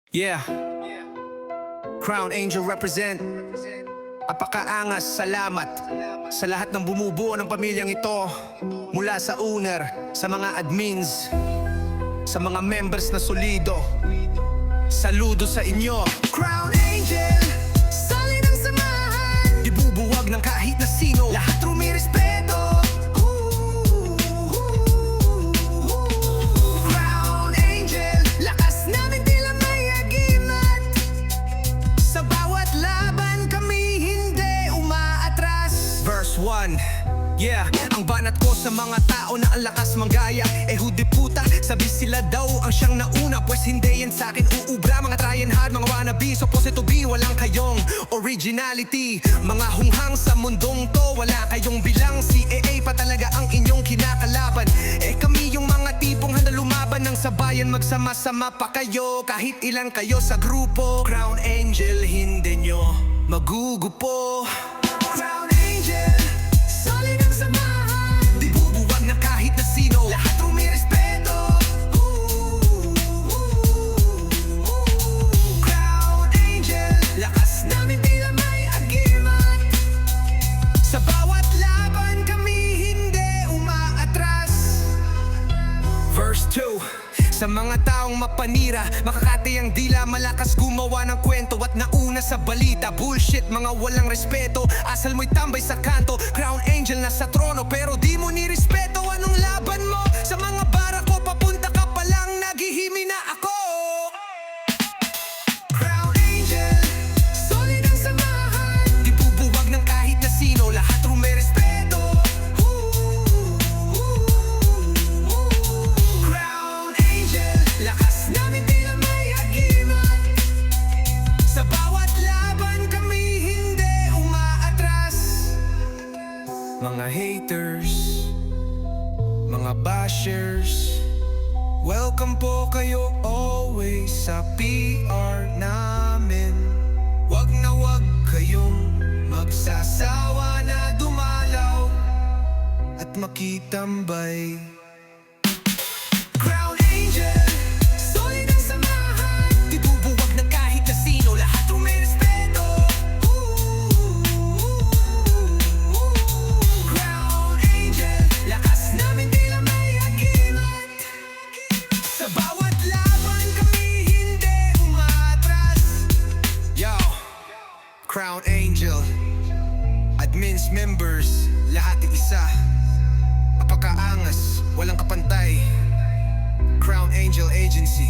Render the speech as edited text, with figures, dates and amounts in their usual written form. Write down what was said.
Yeah, Crown Angel represent. Apakaangas, salamat sa lahat ng bumubuo ng pamilyang ito. Mula sa owner, sa mga admins, sa mga members na solido. Saludo sa inyo. Crown Angel, solid ang samahan. Di bubuwag ng kahit na sino. Lahat rumirespeto. Crown Angel, lakas namin tila may agimat. Sa bawat laban kami hindi umaatras. Verse 1. Yeah, ang banat ko sa mga tao na ang lakas manggaya. Hudi puta, sabi sila daw ang siyang nauna. Pues hindi yan sa'kin uubra. Mga try and hard, mga wannabe. Supposed to be, walang kayong originality. Mga hunghang sa mundong to, wala kayong bilang. CAA pa talaga ang inyong kinakalaban. Kami yung mga tipong handa lumaban ng sabayan. Magsama-sama pa kayo, kahit ilan kayo sa grupo. Crown Angel, hindi nyo magugupo. Crown Angel, solid ang samahan. Di bubuwag na kahit na sino. Lahat rumirespeto. Crown Angel, lakas namin tila may agimat. Sa bawat laban kami hindi umaatras. Verse 2. Sa mga taong mapanira, makakati ang dila, malakas gumawa ng kwento at nauna sa balita. Bullshit, mga walang respeto, asal mo'y tambay sa kanto. Crown Angel nasa trono pero di mo nirespeto. Anong laban mo? Sa mga bara ko, papunta ka pa lang, naghihimi na ako. Crown Angel, solid ang samahan. Di bubuwag ng kahit na sino, lahat rumirespeto. Lakas namin tila may agimat. Sa bawat laban kami hindi umaatras. Mga haters, mga bashers, welcome po kayo always sa PR namin. Wag na wag kayong magsasawa na dumalaw at makitambay. Crown Angel, solid ang samahan. Di bubuwag ng kahit na sino. Lahat rumirespeto. Crown Angel, lakas namin tila may agimat. Sa bawat laban kami hindi umaatras. Yo, Crown Angel, admins, members, lahat isa. Apakaangas, walang kapantay. Crown Angel Agency.